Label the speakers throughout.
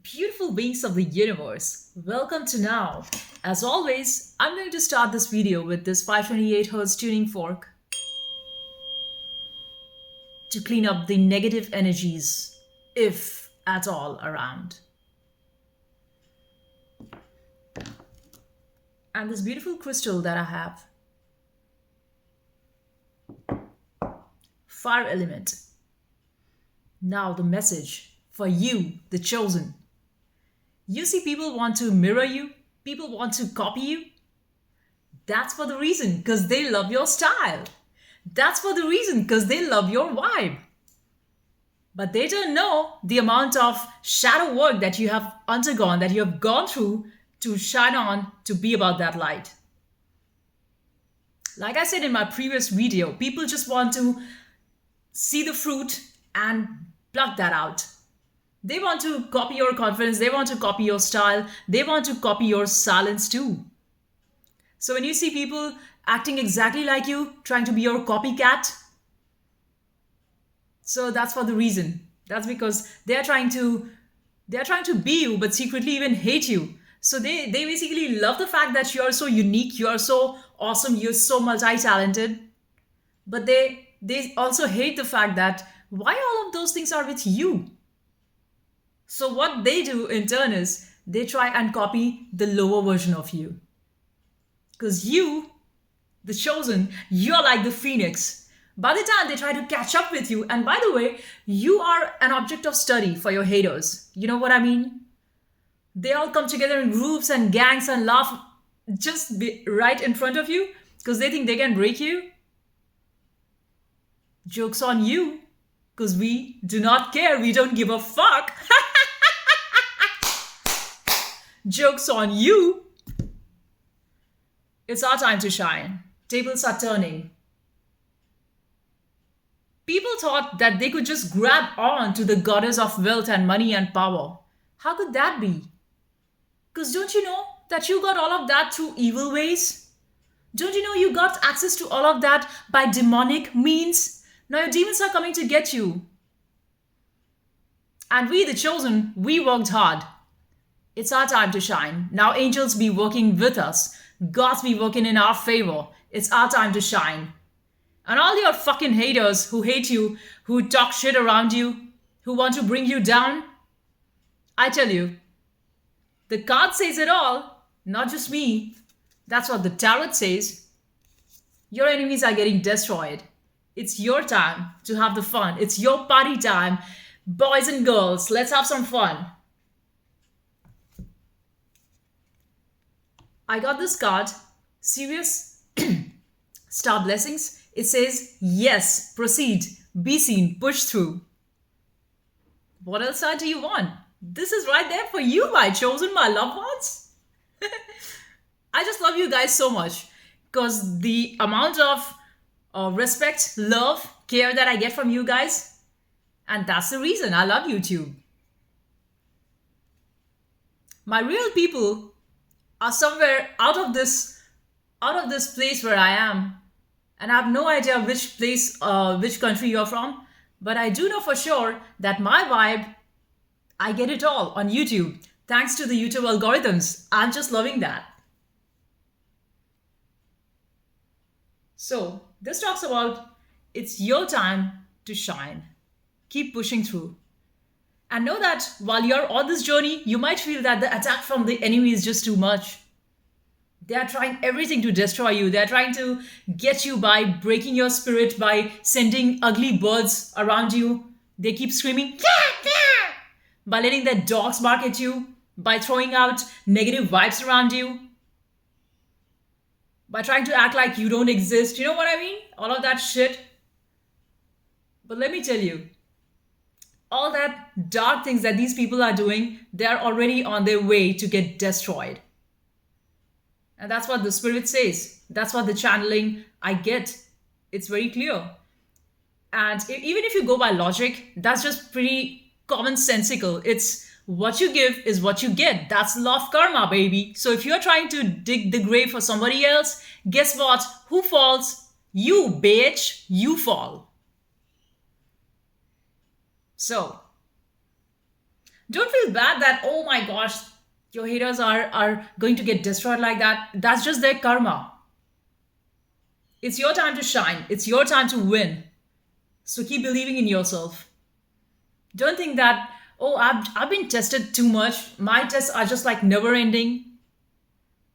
Speaker 1: Beautiful beings of the universe, welcome to Now. As always, I'm going to start this video with this 528 Hz tuning fork to clean up the negative energies, if at all, around. And this beautiful crystal that I have, fire element. Now, the message for you, the chosen. You see, people want to mirror you, people want to copy you. That's for the reason, because they love your style. That's for the reason, because they love your vibe. But they don't know the amount of shadow work that you have undergone, that you have gone through to shine on, to be about that light. Like I said in my previous video, people just want to see the fruit and pluck that out. They want to copy your confidence, they want to copy your style, they want to copy your silence too. So when you see people acting exactly like you, trying to be your copycat, so that's for the reason. That's because they're trying to be you but secretly even hate you. So they basically love the fact that you are so unique, you are so awesome, you're so multi-talented, but they also hate the fact that why all of those things are with you. So what they do in turn is they try and copy the lower version of you. Because you, the chosen, you're like the phoenix. By the time they try to catch up with you, and by the way, you are an object of study for your haters. You know what I mean? They all come together in groups and gangs and laugh right in front of you because they think they can break you. Joke's on you, because we do not care. We don't give a fuck. Joke's on you. It's our time to shine. Tables are turning. People thought that they could just grab on to the goddess of wealth and money and power. How could that be? Because don't you know that you got all of that through evil ways? Don't you know you got access to all of that by demonic means? Now your demons are coming to get you. And we, the chosen, we worked hard. It's our time to shine. Now angels be working with us. Gods be working in our favor. It's our time to shine. And all your fucking haters who hate you, who talk shit around you, who want to bring you down, I tell you, the card says it all, not just me. That's what the tarot says. Your enemies are getting destroyed. It's your time to have the fun. It's your party time. Boys and girls, let's have some fun. I got this card, Serious Star Blessings. It says, yes, proceed, be seen, push through. What else do you want? This is right there for you, my chosen, my loved ones. I just love you guys so much because the amount of respect, love, care that I get from you guys, and that's the reason I love YouTube. My real people are somewhere out of this place where I am, and I have no idea which place, which country you're from, but I do know for sure that my vibe, I get it all on YouTube. Thanks to the YouTube algorithms. I'm just loving that. So, this talks about it's your time to shine. Keep pushing through. And know that while you're on this journey, you might feel that the attack from the enemy is just too much. They are trying everything to destroy you. They're trying to get you by breaking your spirit, by sending ugly birds around you. They keep screaming, "Cat, cat," by letting their dogs bark at you, by throwing out negative vibes around you, by trying to act like you don't exist. You know what I mean? All of that shit. But let me tell you, all that dark things that these people are doing, they're already on their way to get destroyed. And that's what the spirit says. That's what the channeling I get. It's very clear. And even if you go by logic, that's just pretty commonsensical. It's what you give is what you get. That's the law of karma, baby. So if you're trying to dig the grave for somebody else, guess what? Who falls? You, bitch. You fall. So Don't feel bad that, oh my gosh, your haters are going to get destroyed like that. That's just their karma. It's your time to shine. It's your time to win. So keep believing in yourself. Don't think that, oh, I've been tested too much. My tests are just like never ending.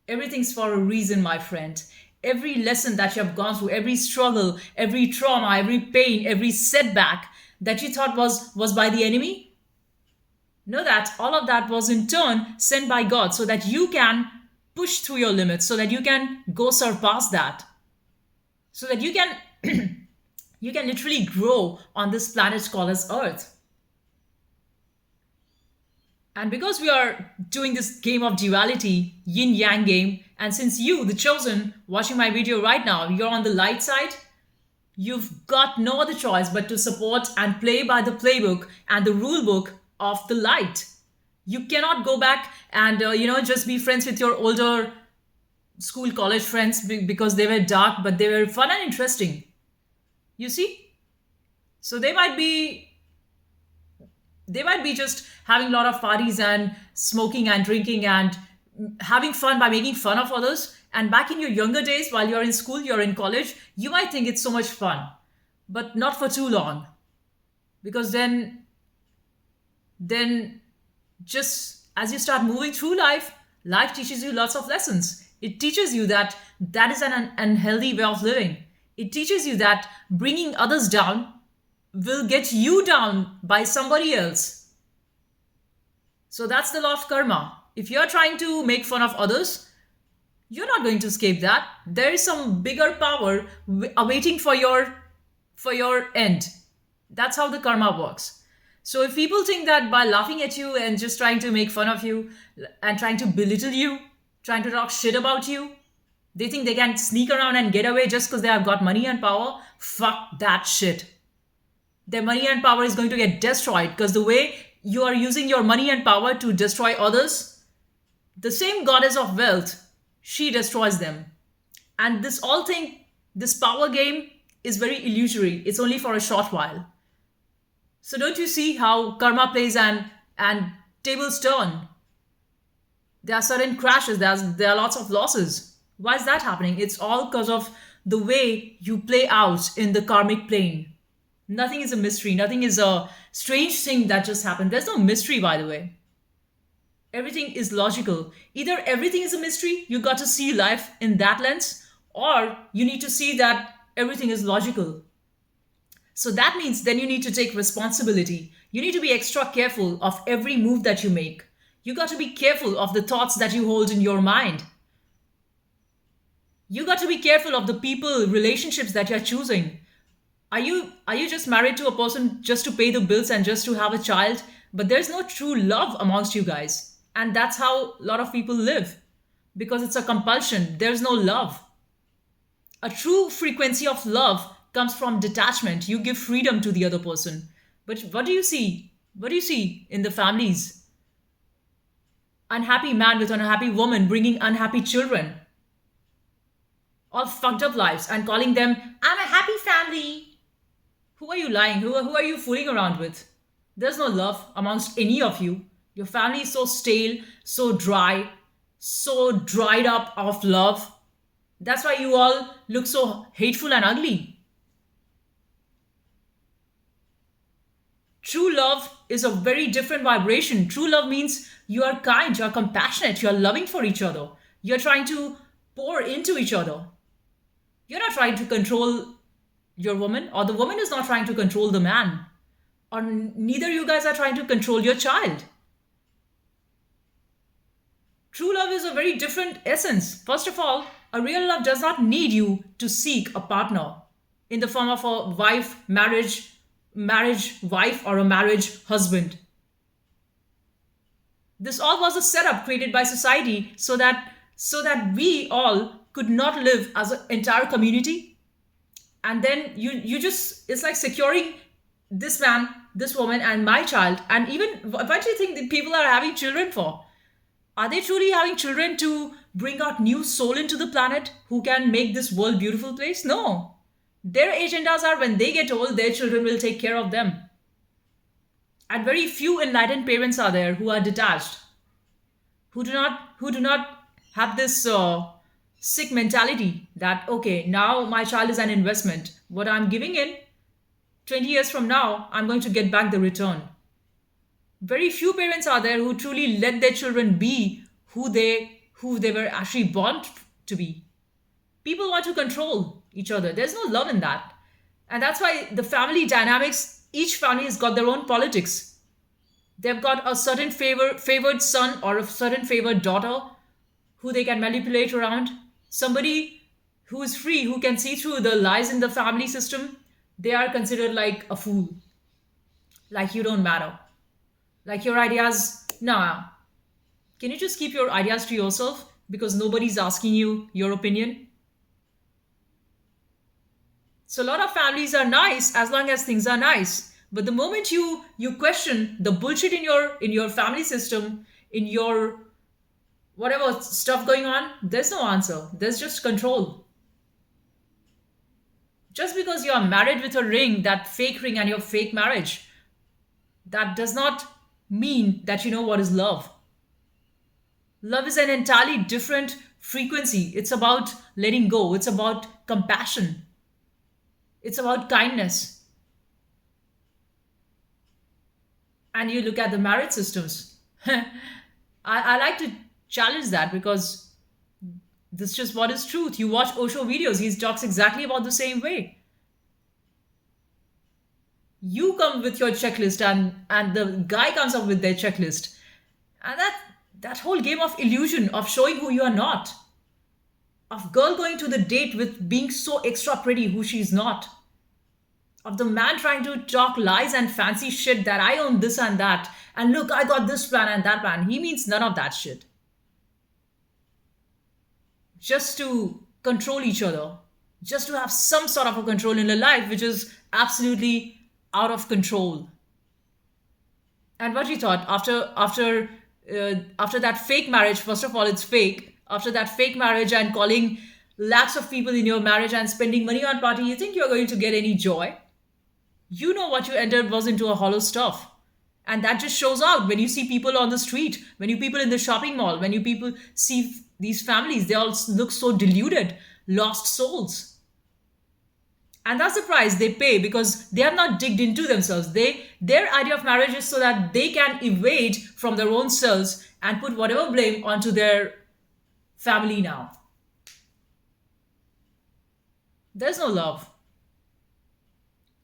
Speaker 1: Everything's for a reason, my friend. Every lesson that you have gone through, every struggle, every trauma, every pain, every setback that you thought was by the enemy, know that all of that was in turn sent by God so that you can push through your limits, so that you can go surpass that, so that you can you can literally grow on this planet called as Earth. And because we are doing this game of duality, yin yang game, and since you, the chosen, watching my video right now, you're on the light side, you've got no other choice but to support and play by the playbook and the rule book of the light. You cannot go back and just be friends with your older school college friends because they were dark but they were fun and interesting. You see? So they might be just having a lot of parties and smoking and drinking and having fun by making fun of others. And back in your younger days, while you're in school, you're in college, you might think it's so much fun, but not for too long. Because then just as you start moving through life, life teaches you lots of lessons. It teaches you that that is an unhealthy way of living. It teaches you that bringing others down will get you down by somebody else. So that's the law of karma. If you're trying to make fun of others, you're not going to escape that. There is some bigger power awaiting for your end. That's how the karma works. So if people think that by laughing at you and just trying to make fun of you and trying to belittle you, trying to talk shit about you, they think they can sneak around and get away just because they have got money and power, fuck that shit. Their money and power is going to get destroyed because the way you are using your money and power to destroy others, the same goddess of wealth, she destroys them. And this all thing, this power game is very illusory. It's only for a short while. So don't you see how karma plays and tables turn? There are sudden crashes, there are lots of losses. Why is that happening? It's all because of the way you play out in the karmic plane. Nothing is a mystery. Nothing is a strange thing that just happened. There's no mystery, by the way. Everything is logical. Either everything is a mystery, you got to see life in that lens, or you need to see that everything is logical. So that means then you need to take responsibility. You need to be extra careful of every move that you make. You got to be careful of the thoughts that you hold in your mind. You got to be careful of the people, relationships that you're choosing. Are you just married to a person just to pay the bills and just to have a child? But there's no true love amongst you guys. And that's how a lot of people live. Because it's a compulsion. There's no love. A true frequency of love comes from detachment. You give freedom to the other person. But what do you see? What do you see in the families? Unhappy man with unhappy woman bringing unhappy children. All fucked up lives and calling them, I'm a happy family. Who are you lying? Who are you fooling around with? There's no love amongst any of you. Your family is so stale, so dry, so dried up of love. That's why you all look so hateful and ugly. True love is a very different vibration. True love means you are kind, you are compassionate, you are loving for each other. You're trying to pour into each other. You're not trying to control your woman, or the woman is not trying to control the man, or neither you guys are trying to control your child. True love is a very different essence. First of all, a real love does not need you to seek a partner in the form of a wife, marriage wife, or a marriage husband. This all was a setup created by society so that we all could not live as an entire community. And then you just, it's like securing this man, this woman, and my child. And even what do you think that people are having children for? Are they truly having children to bring out new soul into the planet who can make this world beautiful place? No. Their agendas are when they get old, their children will take care of them. And very few enlightened parents are there who are detached, who do not have this sick mentality that okay, now my child is an investment. What I'm giving in 20 years from now, I'm going to get back the return. Very few parents are there who truly let their children be who they were actually born to be. People want to control each other. There's no love in that. And that's why the family dynamics, each family has got their own politics. They've got a certain favored son or a certain favored daughter who they can manipulate around. Somebody who is free, who can see through the lies in the family system, they are considered like a fool, like you don't matter, like your ideas. Nah, can you just keep your ideas to yourself because nobody's asking you your opinion? So a lot of families are nice as long as things are nice. But the moment you question the bullshit in your family system, in your whatever stuff going on, there's no answer. There's just control. Just because you are married with a ring, that fake ring and your fake marriage, that does not mean that you know what is love. Love is an entirely different frequency. It's about letting go. It's about compassion. It's about kindness. And you look at the marriage systems. I like to challenge that because this is just what is truth. You watch Osho videos, he talks exactly about the same way. You come with your checklist and the guy comes up with their checklist. And that whole game of illusion of showing who you are not, of girl going to the date with being so extra pretty who she's not, of the man trying to talk lies and fancy shit that I own this and that, and look, I got this plan and that plan. He means none of that shit. Just to control each other, just to have some sort of a control in a life which is absolutely out of control. And what you thought after that fake marriage? First of all, it's fake. After that fake marriage and calling lakhs of people in your marriage and spending money on party, you think you're going to get any joy? You know what you entered was into a hollow stuff. And that just shows out when you see people on the street, when you people in the shopping mall, when you people see these families, they all look so deluded, lost souls. And that's the price they pay because they have not digged into themselves. Their idea of marriage is so that they can evade from their own selves and put whatever blame onto their family now. There's no love.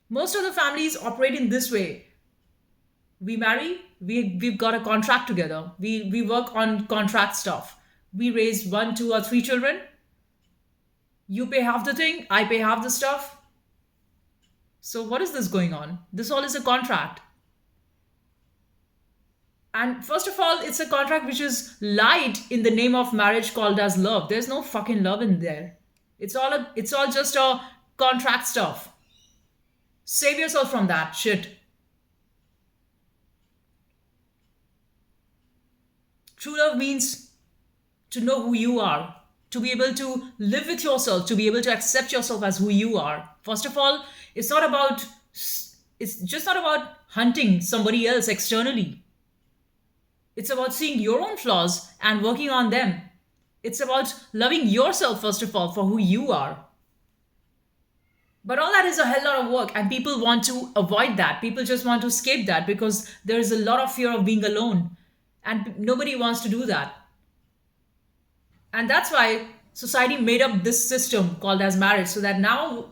Speaker 1: Most of the families operate in this way. We marry, we've got a contract together. We work on contract stuff. We raise one, two, or three children. You pay half the thing, I pay half the stuff. So what is this going on? This all is a contract. And first of all, it's a contract which is lied in the name of marriage called as love. There's no fucking love in there. It's all just a contract stuff. Save yourself from that shit. True love means to know who you are, to be able to live with yourself, to be able to accept yourself as who you are. First of all, it's not about it's just not about hunting somebody else externally. It's about seeing your own flaws and working on them. It's about loving yourself first of all for who you are. But all that is a hell lot of work, and people want to avoid that. People just want to escape that because there is a lot of fear of being alone, and nobody wants to do that. And that's why society made up this system called as marriage, so that now,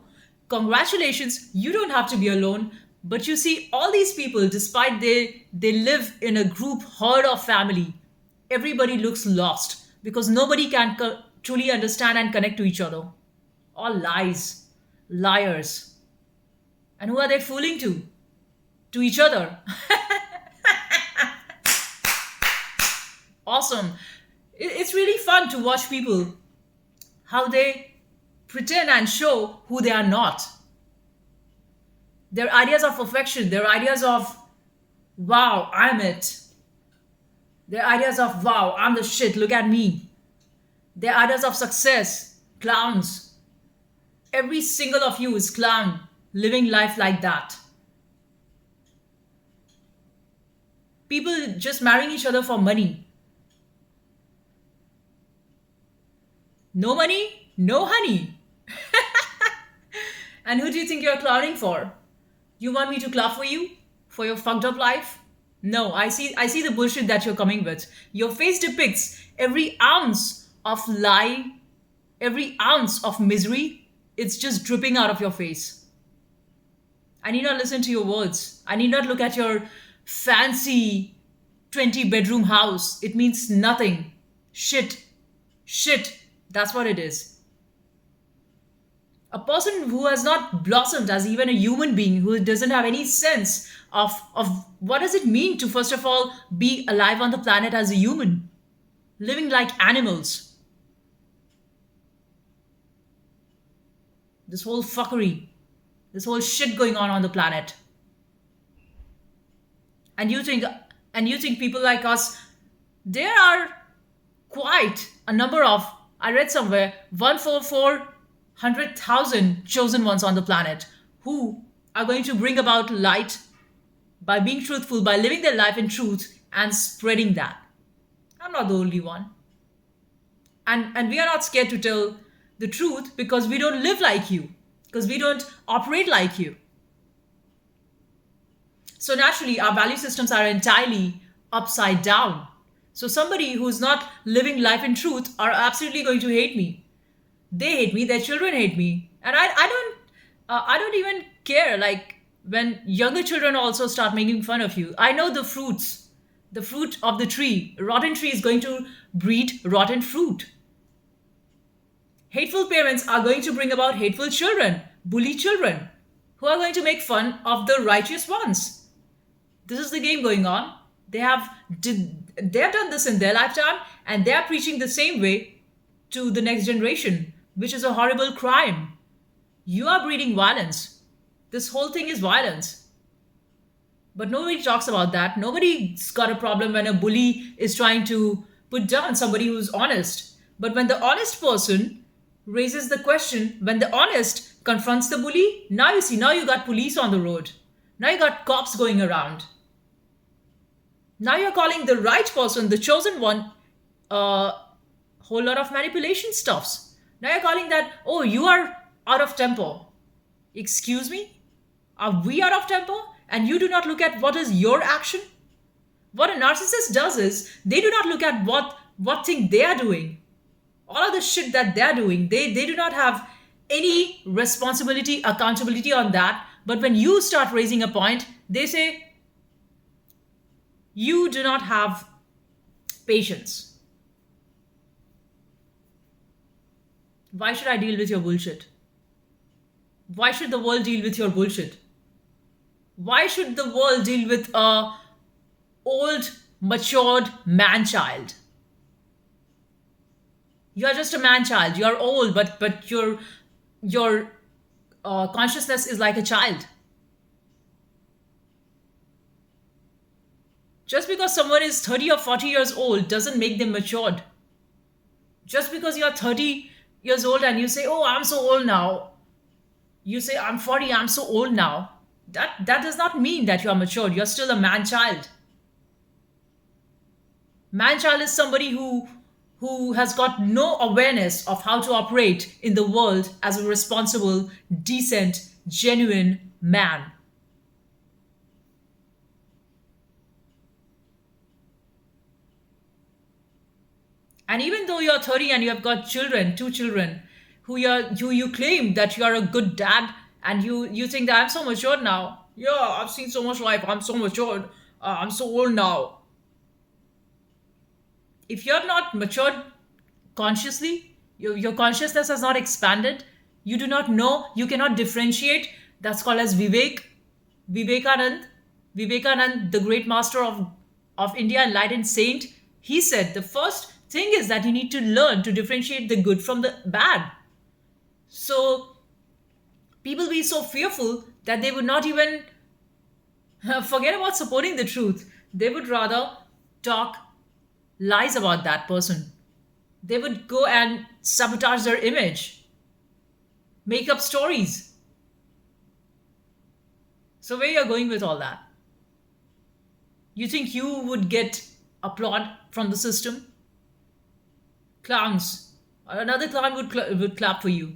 Speaker 1: congratulations, you don't have to be alone. But you see, all these people, despite they live in a group herd of family, everybody looks lost because nobody can truly understand and connect to each other. All lies, liars. And who are they fooling to? To each other. Awesome. It's really fun to watch people, how they pretend and show who they are not. Their ideas of perfection, their ideas of, wow, I'm it. Their ideas of, wow, I'm the shit, look at me. Their ideas of success, clowns. Every single of you is clown, living life like that. People just marrying each other for money. No money, no honey. And who do you think you're clowning for? You want me to clap for you? For your fucked up life? No, I see the bullshit that you're coming with. Your face depicts every ounce of lie, every ounce of misery. It's just dripping out of your face. I need not listen to your words. I need not look at your fancy 20-bedroom house. It means nothing. Shit. Shit. That's what it is. A person who has not blossomed as even a human being, who doesn't have any sense of what does it mean to first of all be alive on the planet as a human, living like animals. This whole fuckery, this whole shit going on the planet. And you think people like us, there are quite a number of, I read somewhere, 144,100,000 chosen ones on the planet who are going to bring about light by being truthful, by living their life in truth and spreading that. I'm not the only one. And we are not scared to tell the truth because we don't live like you, because we don't operate like you. So naturally, our value systems are entirely upside down. So somebody who's not living life in truth are absolutely going to hate me. They hate me, their children hate me, and I don't even care. Like when younger children also start making fun of you, I know the fruit of the tree. Rotten tree is going to breed rotten fruit. Hateful parents are going to bring about hateful children, bully children, who are going to make fun of the righteous ones. This is the game going on. They have done this in their lifetime, and they are preaching the same way to the next generation, which is a horrible crime. You are breeding violence. This whole thing is violence. But nobody talks about that. Nobody's got a problem when a bully is trying to put down somebody who's honest. But when the honest person raises the question, when the honest confronts the bully, now you see, now you got police on the road. Now you got cops going around. Now you're calling the right person, the chosen one, a whole lot of manipulation stuffs. Now you're calling that, oh, you are out of tempo. Excuse me? Are we out of tempo? And you do not look at what is your action? What a narcissist does is they do not look at what thing they are doing. All of the shit that they're doing, they do not have any responsibility, accountability on that. But when you start raising a point, they say, you do not have patience. Why should I deal with your bullshit? Why should the world deal with your bullshit? Why should the world deal with a old, matured man-child? You are just a man-child. You are old, but your consciousness is like a child. Just because someone is 30 or 40 years old doesn't make them matured. Just because you're 30 years old and you say, oh, I'm so old now. You say, I'm 40, I'm so old now. That does not mean that you're matured. You're still a man-child. Man-child is somebody who has got no awareness of how to operate in the world as a responsible, decent, genuine man. And even though you're 30 and you have got children, two children, who you claim that you are a good dad, and you think that I'm so matured now. Yeah, I've seen so much life. I'm so matured. I'm so old now. If you're not matured consciously, your consciousness has not expanded. You do not know. You cannot differentiate. That's called as Vivek. Vivekanand. Vivekanand, the great master of India, enlightened saint. He said the first thing is that you need to learn to differentiate the good from the bad. So people be so fearful that they would not even forget about supporting the truth. They would rather talk lies about that person. They would go and sabotage their image, make up stories. So where you're going with all that? You think you would get applaud from the system? Clowns. Another clown would clap for you.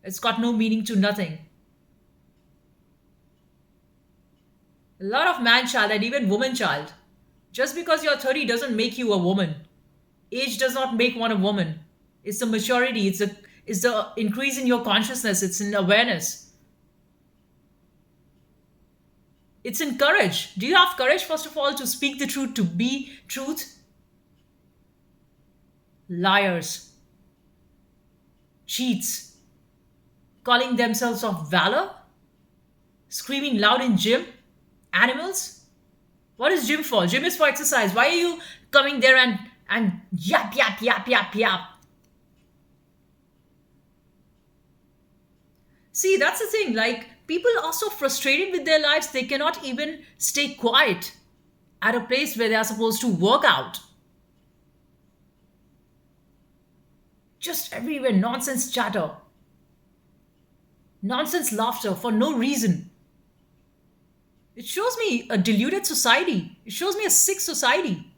Speaker 1: It's got no meaning to nothing. A lot of man child and even woman child. Just because you're 30 doesn't make you a woman. Age does not make one a woman. It's the maturity, it's the increase in your consciousness, it's in awareness. It's in courage. Do you have courage, first of all, to speak the truth, to be truth? Liars, cheats, calling themselves of valor, screaming loud in gym, animals. What is gym for? Gym is for exercise. Why are you coming there and yap yap yap yap yap? See, that's the thing. Like, people are so frustrated with their lives, they cannot even stay quiet at a place where they are supposed to work out. Just everywhere, nonsense chatter, nonsense laughter for no reason. It shows me a deluded society. It shows me a sick society.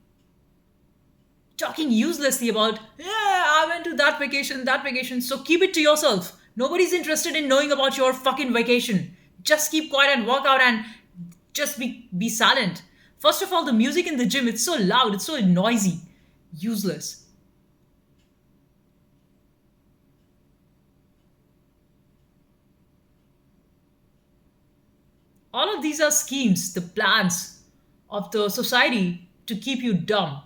Speaker 1: Talking uselessly about, yeah, I went to that vacation. So keep it to yourself. Nobody's interested in knowing about your fucking vacation. Just keep quiet and walk out and just be silent. First of all, the music in the gym, it's so loud, it's so noisy, useless. All of these are schemes, the plans of the society to keep you dumb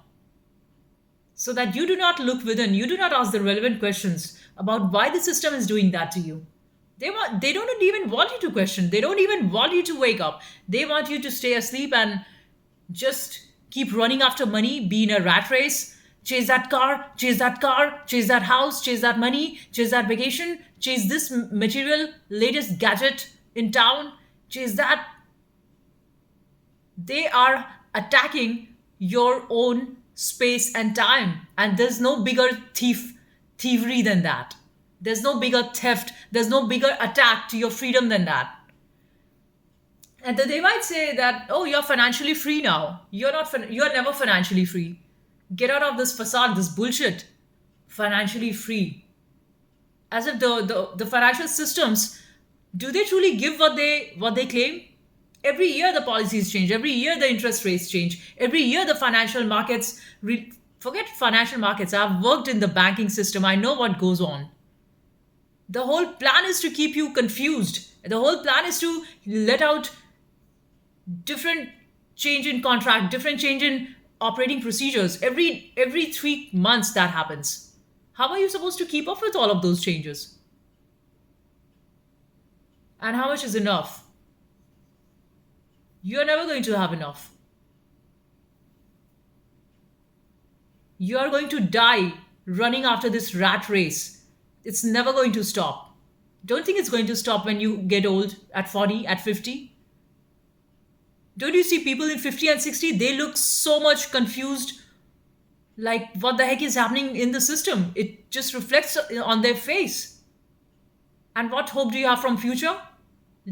Speaker 1: so that you do not look within, you do not ask the relevant questions about why the system is doing that to you. They don't even want you to question. They don't even want you to wake up. They want you to stay asleep and just keep running after money, be in a rat race, chase that car, chase that car, chase that house, chase that money, chase that vacation, chase this material, latest gadget in town, chase that. They are attacking your own space and time, and there's no bigger thievery than that. There's no bigger theft, there's no bigger attack to your freedom than that. And then they might say that, oh, you're financially free now. You're never financially free. Get out of this facade, this bullshit. Financially free. As if the financial systems, do they truly give what they claim? Every year the policies change. Every year the interest rates change. Every year the financial markets. Forget financial markets. I've worked in the banking system. I know what goes on. The whole plan is to keep you confused. The whole plan is to let out different change in contract, different change in operating procedures. Every 3 months that happens. How are you supposed to keep up with all of those changes? And how much is enough? You're never going to have enough. You are going to die running after this rat race. It's never going to stop. Don't think it's going to stop when you get old at 40, at 50. Don't you see people in 50 and 60? They look so much confused. Like, what the heck is happening in the system? It just reflects on their face. And what hope do you have from future?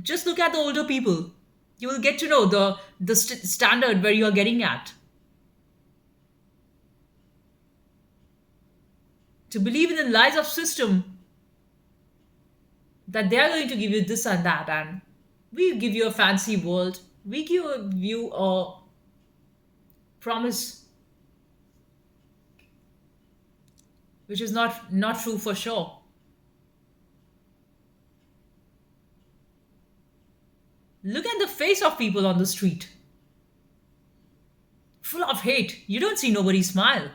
Speaker 1: Just look at the older people. You will get to know the standard where you are getting at. To believe in the lies of system that they are going to give you this and that, and we give you a fancy world, we give you a promise which is not true for sure. Look at the face of people on the street, full of hate. You don't see nobody smile.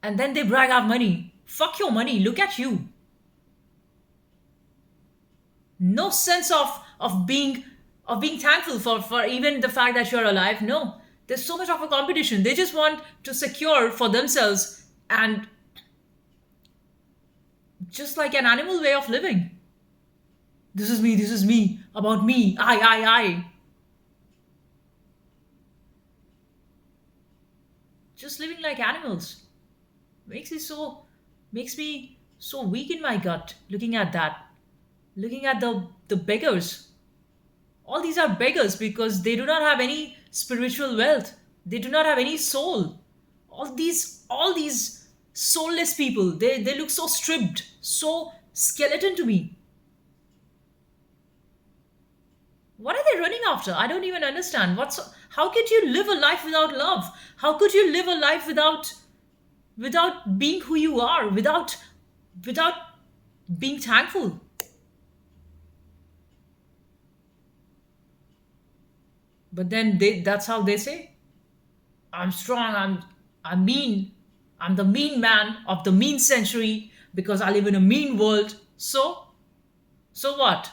Speaker 1: And then they brag of money. Fuck your money. Look at you. No sense of being thankful for even the fact that you're alive. No. There's so much of a competition. They just want to secure for themselves and just like an animal way of living. This is me, about me, I. Just living like animals. Makes me so weak in my gut looking at that. Looking at the beggars. All these are beggars because they do not have any spiritual wealth. They do not have any soul. All these soulless people, they look so stripped, so skeleton to me. What are they running after? I don't even understand. How could you live a life without love? How could you live a life without being who you are, without being thankful? But then that's how they say, I'm strong, I'm mean, I'm the mean man of the mean century because I live in a mean world. So what?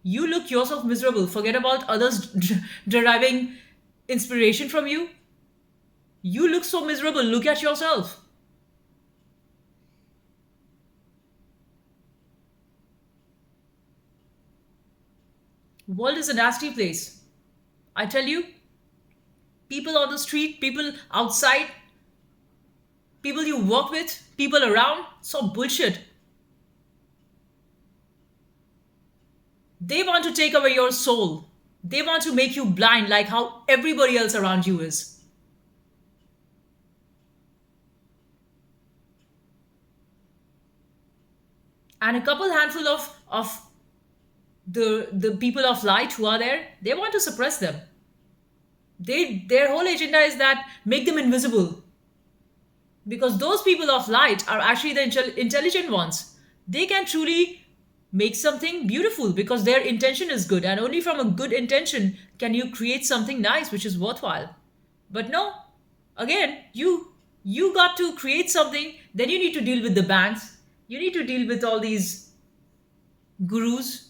Speaker 1: You look yourself miserable. Forget about others deriving inspiration from you. You look so miserable. Look at yourself. World is a nasty place. I tell you, people on the street, people outside, people you work with, people around, so bullshit. They want to take away your soul. They want to make you blind like how everybody else around you is. And a couple handful of the people of light who are there, they want to suppress them. Their whole agenda is that make them invisible, because those people of light are actually the intelligent ones. They can truly make something beautiful because their intention is good, and only from a good intention can you create something nice which is worthwhile. But no, again, you got to create something, then you need to deal with the banks, you need to deal with all these gurus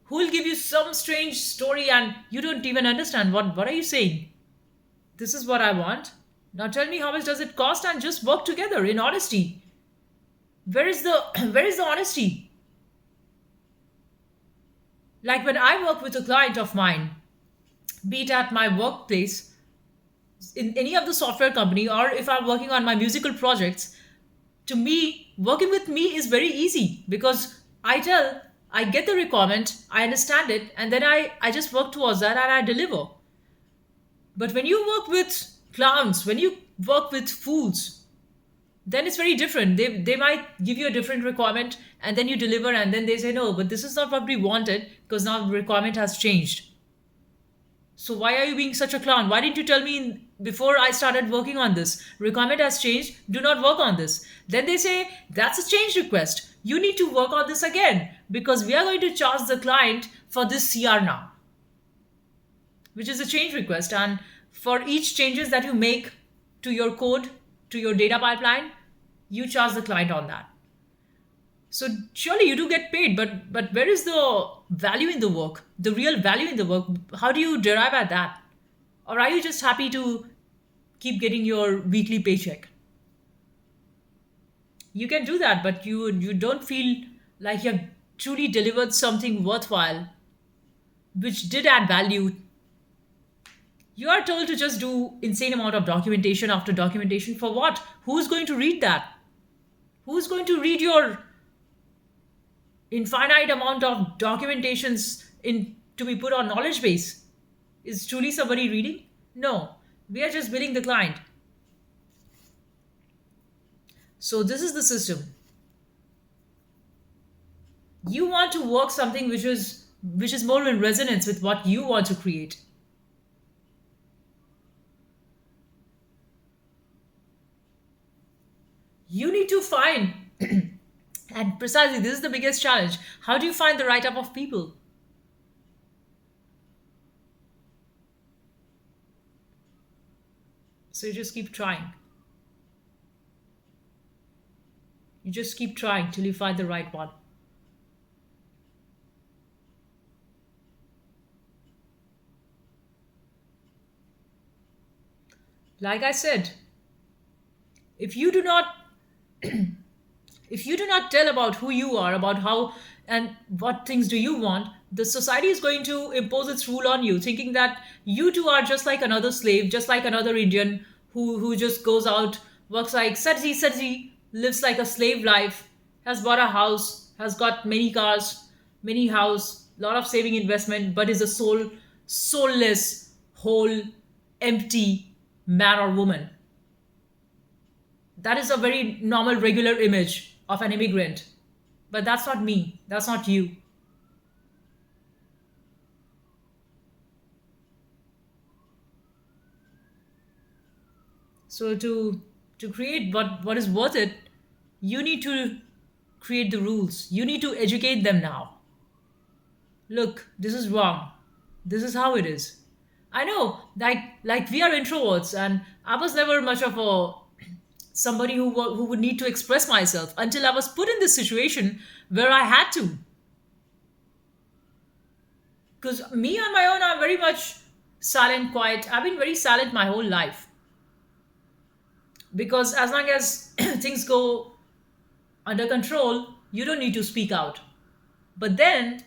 Speaker 1: who will give you some strange story and you don't even understand what are you saying. This is what I want. Now tell me how much does it cost and just work together in honesty. Where is the where is the honesty? Like when I work with a client of mine, be it at my workplace, in any of the software company, or if I'm working on my musical projects, to me, working with me is very easy because I get the requirement, I understand it, and then I just work towards that and I deliver. But when you work with clowns, when you work with fools, then it's very different. They might give you a different requirement and then you deliver and then they say, no, but this is not what we wanted because now the requirement has changed. So why are you being such a clown? Why didn't you tell me before I started working on this? Requirement has changed. Do not work on this. Then they say that's a change request. You need to work on this again because we are going to charge the client for this CR now, which is a change request. And for each changes that you make to your code, to your data pipeline, you charge the client on that. So surely you do get paid, but where is the value in the work? The real value in the work? How do you derive at that? Or are you just happy to keep getting your weekly paycheck? You can do that, but you don't feel like you have truly delivered something worthwhile, which did add value. You are told to just do insane amount of documentation after documentation for what? Who's going to read that? Who's going to read your infinite amount of documentations in to be put on knowledge base? Is truly somebody reading? No, we are just billing the client. So this is the system. You want to work something which is more in resonance with what you want to create. You need to find, and precisely this is the biggest challenge, how do you find the right type of people? So you just keep trying. You just keep trying till you find the right one. Like I said, if you do not if you do not tell about who you are, about how and what things do you want, the society is going to impose its rule on you, thinking that you too are just like another slave, just like another Indian who just goes out, works like Sarji, lives like a slave life, has bought a house, has got many cars, many house, lot of saving investment, but is a soulless, whole, empty man or woman. That is a very normal, regular image of an immigrant. But that's not me. That's not you. So to create what is worth it, you need to create the rules. You need to educate them now. Look, this is wrong. This is how it is. I know, like we are introverts, and I was never much of a somebody who would need to express myself until I was put in this situation where I had to. Because me on my own, I'm very much silent, quiet. I've been very silent my whole life. Because as long as things go under control, you don't need to speak out. But then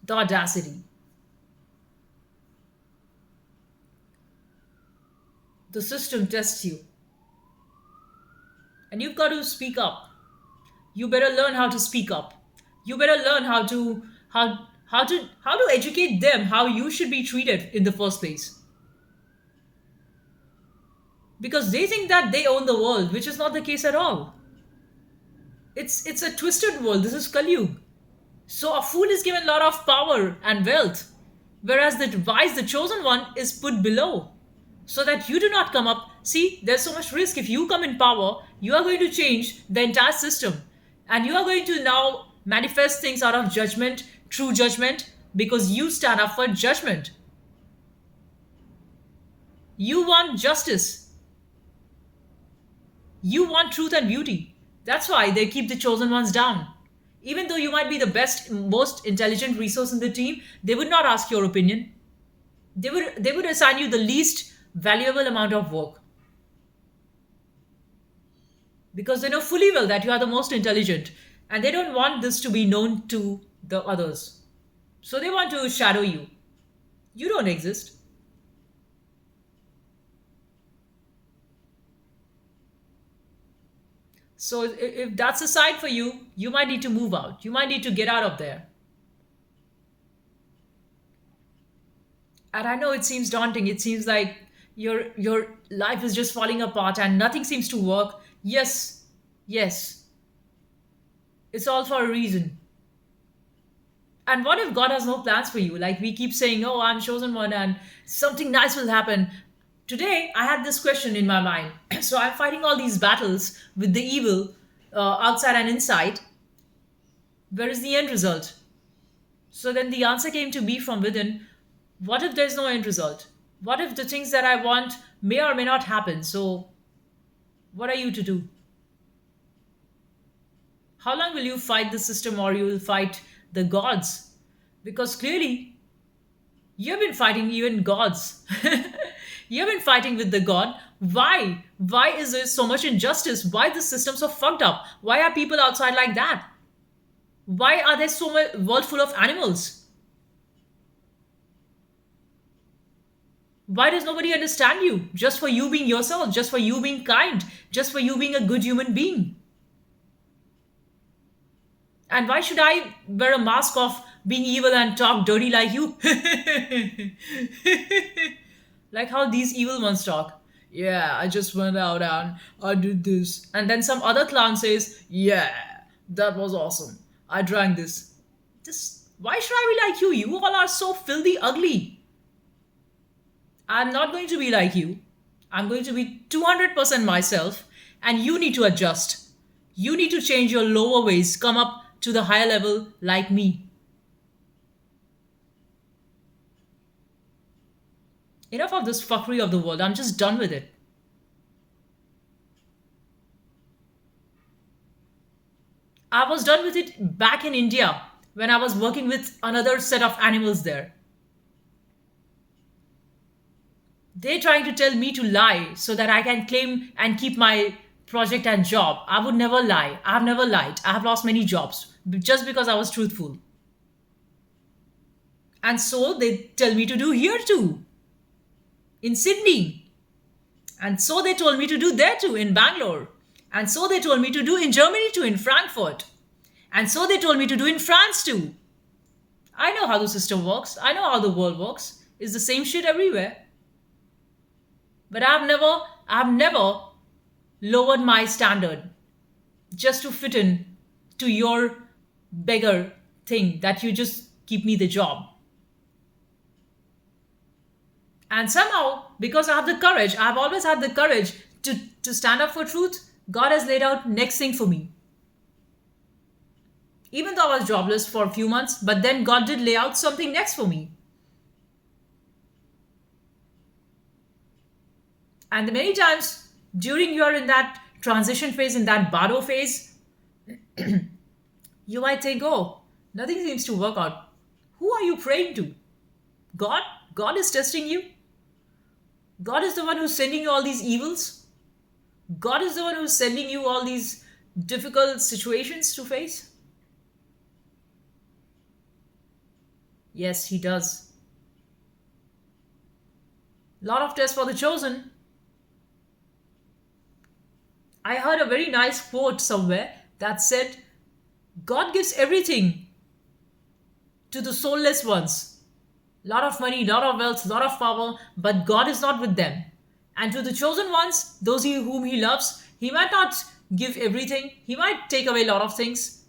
Speaker 1: the audacity, the system tests you, and you've got to speak up. You better learn how to speak up. You better learn how to educate them how you should be treated in the first place. Because they think that they own the world, which is not the case at all. It's a twisted world. This is Kali. So a fool is given a lot of power and wealth, whereas the wise, the chosen one, is put below, so that you do not come up. See, there's so much risk. If you come in power, you are going to change the entire system, and you are going to now manifest things out of judgment, true judgment, because you stand up for judgment. You want justice. You want truth and beauty. That's why they keep the chosen ones down. Even though you might be the best, most intelligent resource in the team, they would not ask your opinion. They would assign you the least valuable amount of work because they know fully well that you are the most intelligent, and they don't want this to be known to the others. So they want to shadow you. You don't exist. So if that's a side for you, you might need to move out. You might need to get out of there. And I know it seems daunting. It seems like your life is just falling apart and nothing seems to work. Yes, yes, it's all for a reason. And what if God has no plans for you? Like we keep saying, "Oh, I'm chosen one, and something nice will happen." Today, I had this question in my mind. So I'm fighting all these battles with the evil outside and inside. Where is the end result? So then the answer came to me from within. What if there's no end result? What if the things that I want may or may not happen? So what are you to do? How long will you fight the system, or you will fight the gods? Because clearly you've been fighting even gods. You've been fighting with the god. Why? Why is there so much injustice? Why the system so fucked up? Why are people outside like that? Why are there so much world full of animals? Why does nobody understand you? Just for you being yourself, just for you being kind, just for you being a good human being. And why should I wear a mask of being evil and talk dirty like you? Like how these evil ones talk. Yeah, I just went out and I did this. And then some other clown says, "Yeah, that was awesome. I drank this." Just why should I be like you? You all are so filthy ugly. I'm not going to be like you. I'm going to be 200% myself, and you need to adjust. You need to change your lower ways, come up to the higher level like me. Enough of this fuckery of the world. I'm just done with it. I was done with it back in India when I was working with another set of animals there. They're trying to tell me to lie so that I can claim and keep my project and job. I would never lie. I've never lied. I have lost many jobs just because I was truthful. And so they tell me to do here too, in Sydney. And so they told me to do there too, in Bangalore. And so they told me to do in Germany too, in Frankfurt. And so they told me to do in France too. I know how the system works. I know how the world works. It's the same shit everywhere. But I've never lowered my standard just to fit in to your beggar thing that you just keep me the job. And somehow, because I have the courage, I've always had the courage to stand up for truth, God has laid out next thing for me. Even though I was jobless for a few months, but then God did lay out something next for me. And the many times during you're in that transition phase, in that bado phase, you might think, oh, nothing seems to work out. Who are you praying to? God? God is testing you? God is the one who's sending you all these evils? God is the one who's sending you all these difficult situations to face? Yes, He does. Lot of tests for the chosen. I heard a very nice quote somewhere that said, God gives everything to the soulless ones. Lot of money, lot of wealth, lot of power, but God is not with them. And to the chosen ones, those whom He loves, He might not give everything. He might take away a lot of things,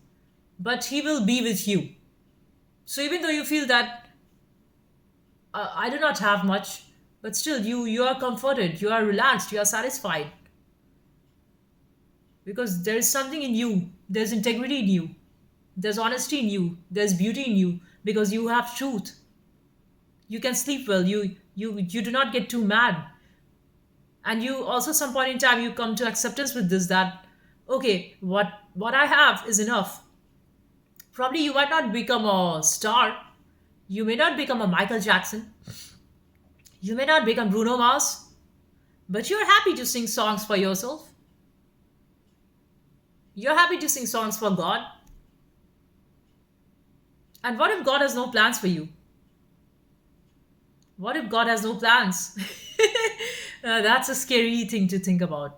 Speaker 1: but He will be with you. So even though you feel that I do not have much, but still you are comforted, you are relaxed, you are satisfied because there is something in you. There's integrity in you. There's honesty in you. There's beauty in you because you have truth. You can sleep well. You do not get too mad, and you also some point in time you come to acceptance with this that okay, what I have is enough. Probably you might not become a star. You may not become a Michael Jackson. You may not become Bruno Mars, but you're happy to sing songs for yourself. You're happy to sing songs for God. And what if God has no plans for you? What if God has no plans? That's a scary thing to think about.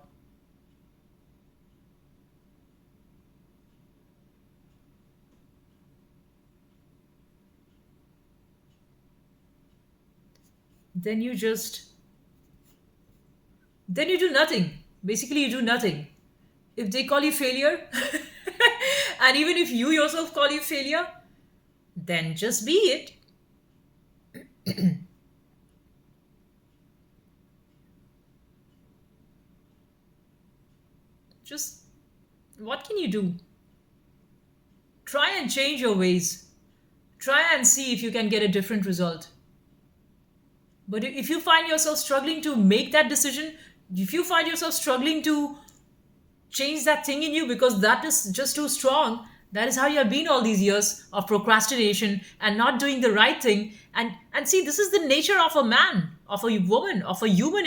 Speaker 1: Then you just, then you do nothing. Basically, you do nothing. If they call you failure, and even if you yourself call you failure, then just be it. Just, what can you do? Try and change your ways. Try and see if you can get a different result. But if you find yourself struggling to make that decision, if you find yourself struggling to change that thing in you because that is just too strong, that is how you have been all these years of procrastination and not doing the right thing. And see, this is the nature of a man, of a woman, of a human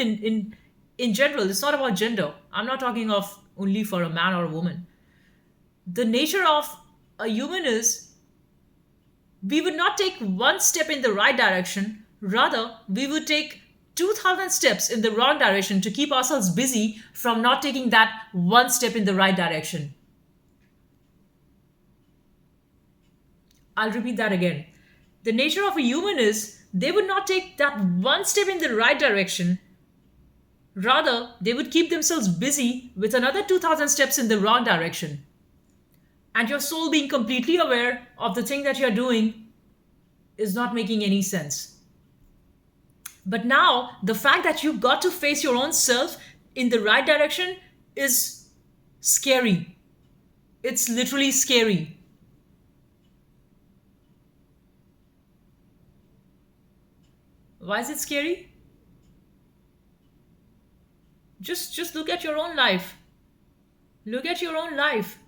Speaker 1: in general. It's not about gender. I'm not talking of only for a man or a woman. The nature of a human is we would not take one step in the right direction, rather, we would take 2000 steps in the wrong direction to keep ourselves busy from not taking that one step in the right direction. I'll repeat that again. The nature of a human is they would not take that one step in the right direction, rather, they would keep themselves busy with another 2000 steps in the wrong direction. And your soul being completely aware of the thing that you're doing is not making any sense. But now, the fact that you got to face your own self in the right direction is scary. It's literally scary. Why is it scary? Just look at your own life. Look at your own life.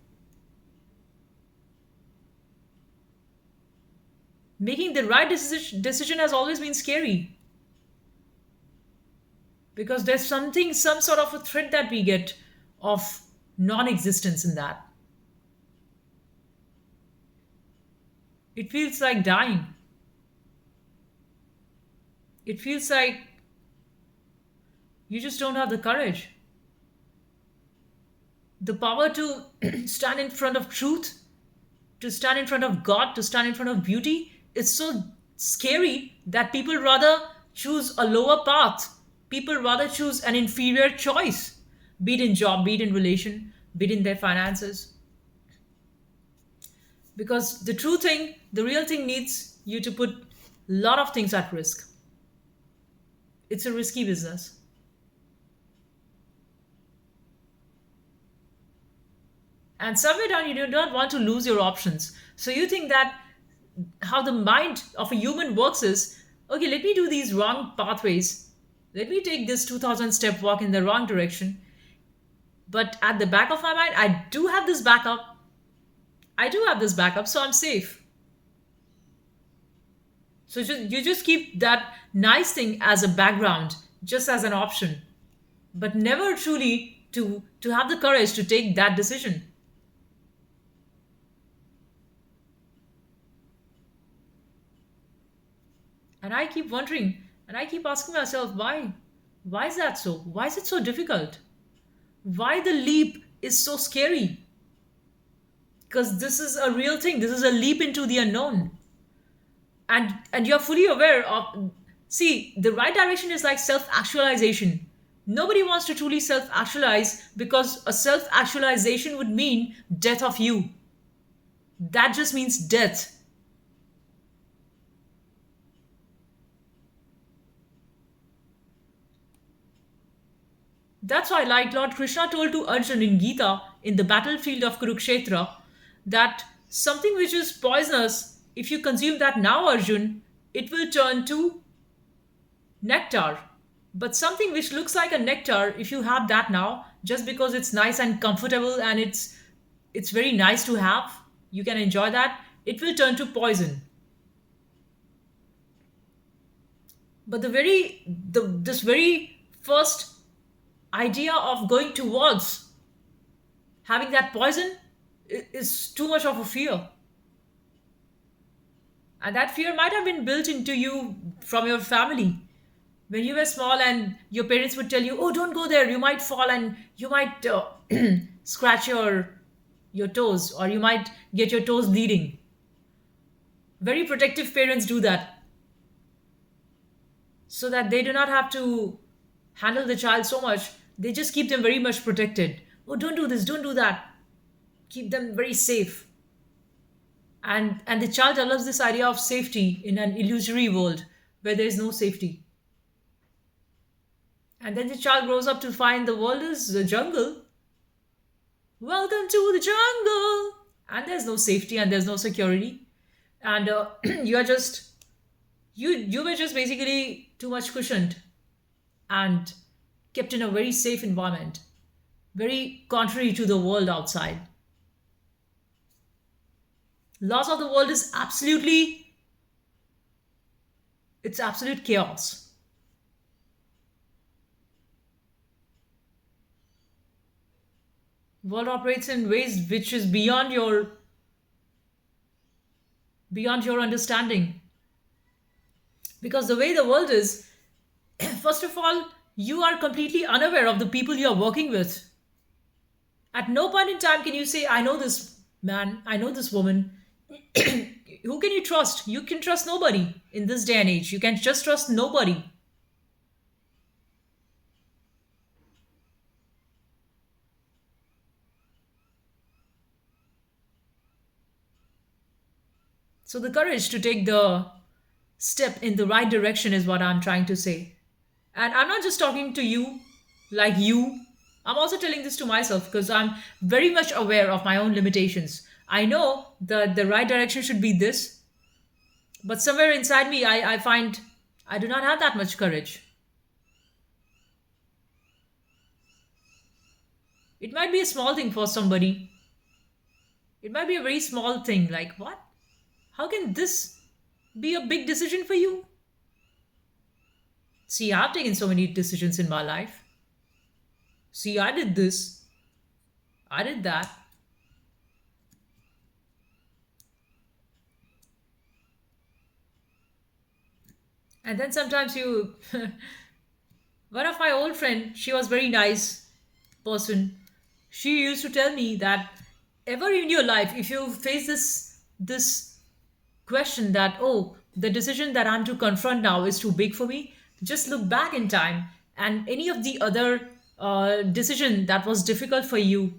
Speaker 1: Making the right decision has always been scary because there's something, some sort of a threat that we get of non existence in that. It feels like dying. It feels like you just don't have the courage, the power to stand in front of truth to stand in front of God, to stand in front of beauty, it's so scary that people rather choose a lower path. People rather choose an inferior choice, be it in job, be it in relation, be it in their finances. Because the true thing, the real thing needs you to put a lot of things at risk. It's a risky business. And somewhere down, you do not want to lose your options. So you think that how the mind of a human works is, okay, let me do these wrong pathways. Let me take this 2000 step walk in the wrong direction. But at the back of my mind, I do have this backup. I do have this backup, so I'm safe. So you just keep that nice thing as a background, just as an option, but never truly to have the courage to take that decision. And I keep wondering, and I keep asking myself, why? Why is that so? Why is it so difficult? Why the leap is so scary? Because this is a real thing. This is a leap into the unknown. And you're fully aware of, see, the right direction is like self-actualization. Nobody wants to truly self-actualize because a self-actualization would mean death of you. That just means death. That's why, like Lord Krishna told to Arjun in Gita, in the battlefield of Kurukshetra, that something which is poisonous, if you consume that now, Arjun, it will turn to nectar. But something which looks like a nectar, if you have that now, just because it's nice and comfortable and it's very nice to have, you can enjoy that, it will turn to poison. But this very first idea of going towards having that poison is too much of a fear. And that fear might have been built into you from your family. When you were small and your parents would tell you, oh, don't go there, you might fall and you might scratch your toes, or you might get your toes bleeding. Very protective parents do that so that they do not have to handle the child so much. They just keep them very much protected. Oh, don't do this, don't do that. Keep them very safe. And the child develops this idea of safety in an illusory world where there is no safety. And then the child grows up to find the world is a jungle. Welcome to the jungle. And there's no safety and there's no security. And you are just you were just basically too much cushioned and kept in a very safe environment, very contrary to the world outside. Laws of the world is absolutely, it's absolute chaos. World operates in ways which is beyond your understanding. Because the way the world is, first of all, you are completely unaware of the people you are working with. At no point in time can you say, I know this man, I know this woman. Who can you trust? You can trust nobody in this day and age. You can just trust nobody. So the courage to take the step in the right direction is what I'm trying to say. And I'm not just talking to you like you. I'm also telling this to myself because I'm very much aware of my own limitations. I know that the right direction should be this, but somewhere inside me, I find I do not have that much courage. It might be a small thing for somebody. It might be a very small thing, like, what? How can this be a big decision for you? See, I've taken so many decisions in my life. See, I did this, I did that. And then sometimes you, one of my old friend, she was very nice person. She used to tell me that ever in your life, if you face this this question that, oh, the decision that I'm to confront now is too big for me, just look back in time and any of the other decision that was difficult for you,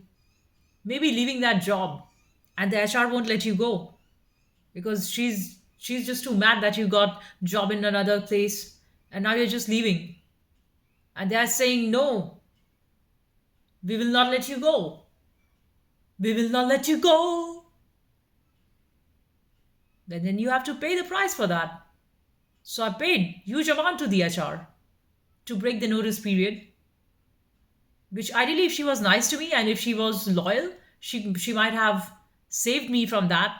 Speaker 1: maybe leaving that job, and the HR won't let you go because she's just too mad that you got job in another place and now you're just leaving, and they are saying no, we will not let you go, we will not let you go. Then you have to pay the price for that. So I paid huge amount to the HR to break the notice period, which ideally, if she was nice to me and if she was loyal, she might have saved me from that,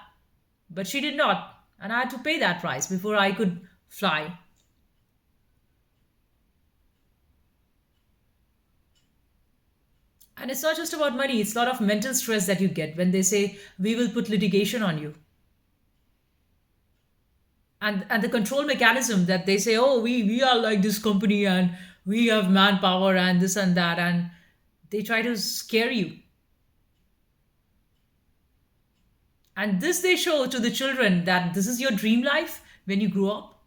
Speaker 1: but she did not, and I had to pay that price before I could fly. And it's not just about money, it's a lot of mental stress that you get when they say we will put litigation on you. And the control mechanism that they say, oh, we are like this company and we have manpower and this and that, and they try to scare you. And this they show to the children that this is your dream life when you grow up.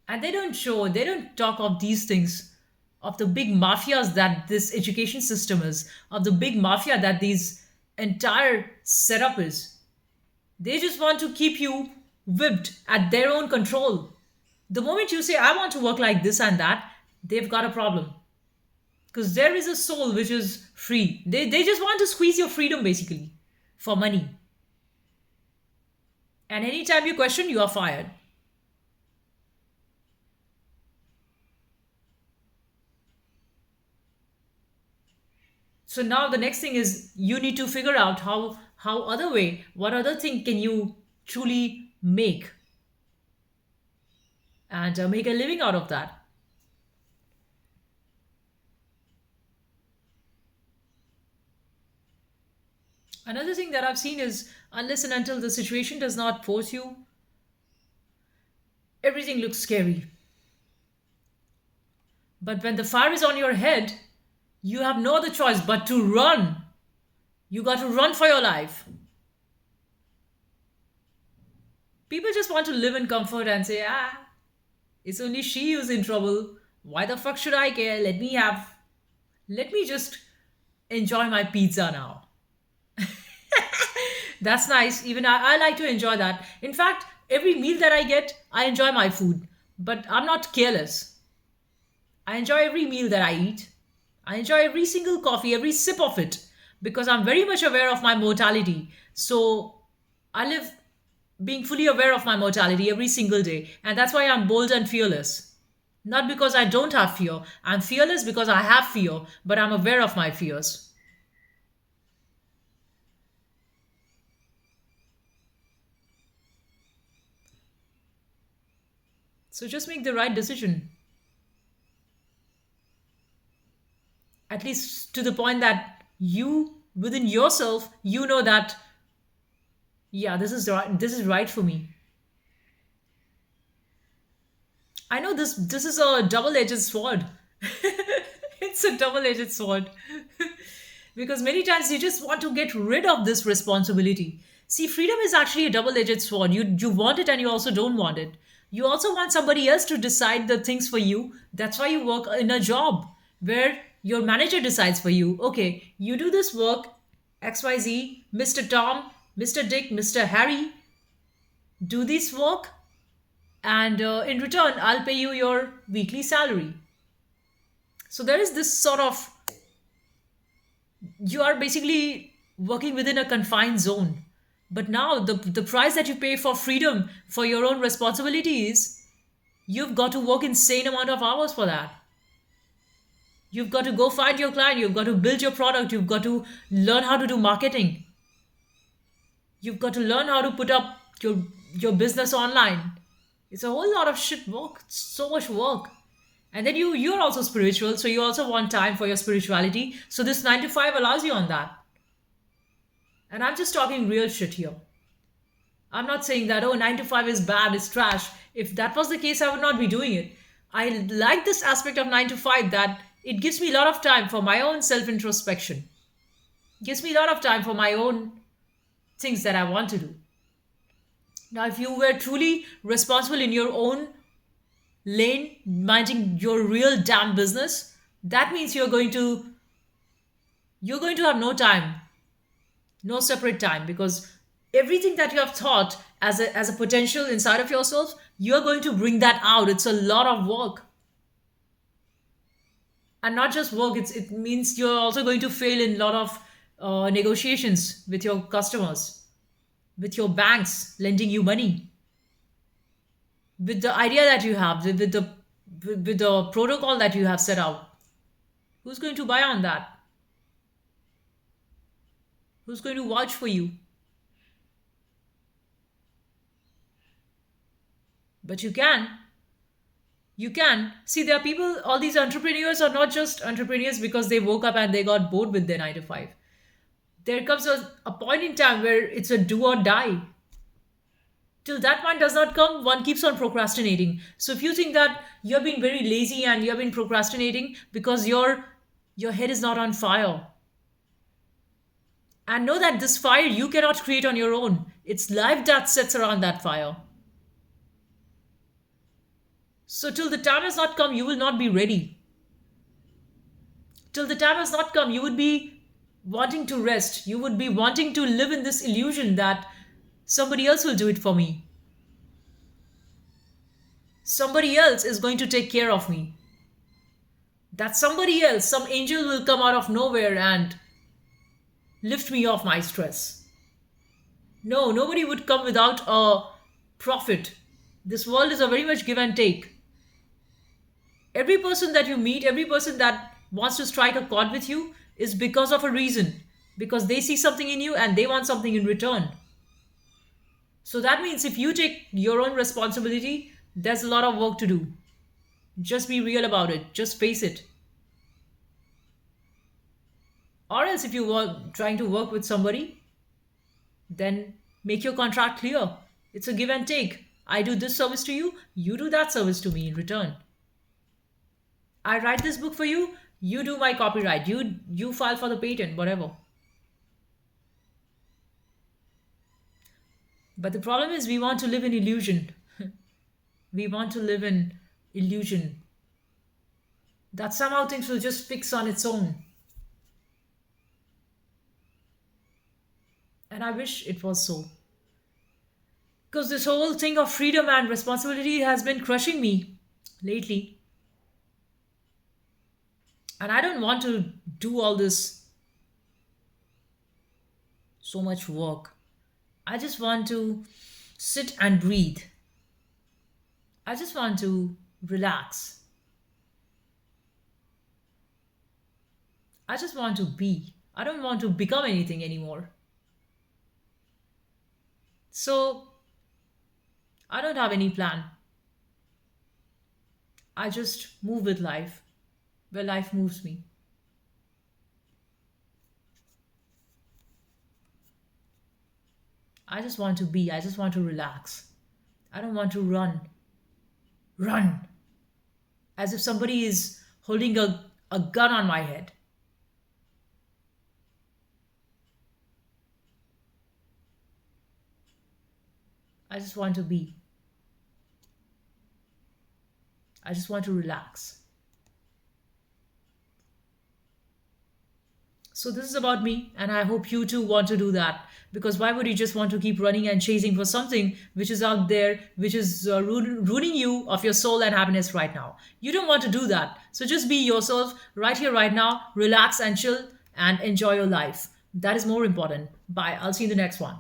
Speaker 1: And they don't talk of these things, of the big mafias that this education system is, of the big mafia that these entire setup is. They just want to keep you whipped at their own control. The moment you say, I want to work like this and that, they've got a problem. Because there is a soul which is free. They just want to squeeze your freedom basically for money. And anytime you question, you are fired. So now the next thing is you need to figure out how other way, what other thing can you truly make and make a living out of that. Another thing that I've seen is unless and until the situation does not force you, everything looks scary. But when the fire is on your head, you have no other choice but to run. You got to run for your life. People just want to live in comfort and say, ah, it's only she who's in trouble. Why the fuck should I care? Let me just enjoy my pizza now. That's nice. Even I like to enjoy that. In fact, every meal that I get, I enjoy my food. But I'm not careless. I enjoy every meal that I eat. I enjoy every single coffee, every sip of it, because I'm very much aware of my mortality. So I live being fully aware of my mortality every single day. And that's why I'm bold and fearless. Not because I don't have fear. I'm fearless because I have fear, but I'm aware of my fears. So just make the right decision. At least to the point that you, within yourself, you know that, yeah, this is right for me. I know this is a double-edged sword. It's a double-edged sword. Because many times you just want to get rid of this responsibility. See, freedom is actually a double-edged sword. You want it and you also don't want it. You also want somebody else to decide the things for you. That's why you work in a job where your manager decides for you. Okay, you do this work, XYZ, Mr. Tom, Mr. Dick, Mr. Harry, do this work, and in return, I'll pay you your weekly salary. So there is this sort of, you are basically working within a confined zone. But now the price that you pay for freedom, for your own responsibilities, you've got to work insane amount of hours for that. You've got to go find your client, you've got to build your product, you've got to learn how to do marketing, you've got to learn how to put up your business online. It's a whole lot of shit work, so much work. And then you're also spiritual, so you also want time for your spirituality. So this 9 to 5 allows you on that. And I'm just talking real shit here. I'm not saying that, oh, 9 to 5 is bad, it's trash. If that was the case, I would not be doing it. I like this aspect of 9 to 5 that it gives me a lot of time for my own self introspection, gives me a lot of time for my own things that I want to do. Now, if you were truly responsible in your own lane, minding your real damn business, that means you're going to have no time, no separate time, because everything that you have thought as a potential inside of yourself, you're going to bring that out. It's a lot of work. And not just work, it means you're also going to fail in a lot of negotiations with your customers, with your banks lending you money, with the idea that you have, with the protocol that you have set out. Who's going to buy on that? Who's going to vouch for you? But you can see, there are people, all these entrepreneurs are not just entrepreneurs because they woke up and they got bored with their 9 to 5. There comes a point in time where it's a do or die. Till that point does not come, one keeps on procrastinating. So if you think that you're being very lazy and you've been procrastinating because your head is not on fire, and know that this fire you cannot create on your own. It's life that sets around that fire. So till the time has not come, you will not be ready. Till the time has not come, you would be wanting to rest. You would be wanting to live in this illusion that somebody else will do it for me. Somebody else is going to take care of me. That somebody else, some angel will come out of nowhere and lift me off my stress. No, nobody would come without a profit. This world is a very much give and take. Every person that you meet, every person that wants to strike a chord with you is because of a reason. Because they see something in you and they want something in return. So that means if you take your own responsibility, there's a lot of work to do. Just be real about it. Just face it. Or else, if you were trying to work with somebody, then make your contract clear. It's a give and take. I do this service to you, you do that service to me in return. I write this book for you, you do my copyright. You file for the patent, whatever. But the problem is we want to live in illusion. We want to live in illusion that somehow things will just fix on its own. And I wish it was so. Because this whole thing of freedom and responsibility has been crushing me lately. And I don't want to do all this so much work. I just want to sit and breathe. I just want to relax. I just want to be. I don't want to become anything anymore. So I don't have any plan. I just move with life where life moves me. I just want to be. I just want to relax. I don't want to run. Run. As if somebody is holding a gun on my head. I just want to be. I just want to relax. So this is about me, and I hope you too want to do that. Because why would you just want to keep running and chasing for something which is out there, which is ruining you of your soul and happiness right now? You don't want to do that. So just be yourself right here, right now. Relax and chill and enjoy your life. That is more important. Bye. I'll see you in the next one.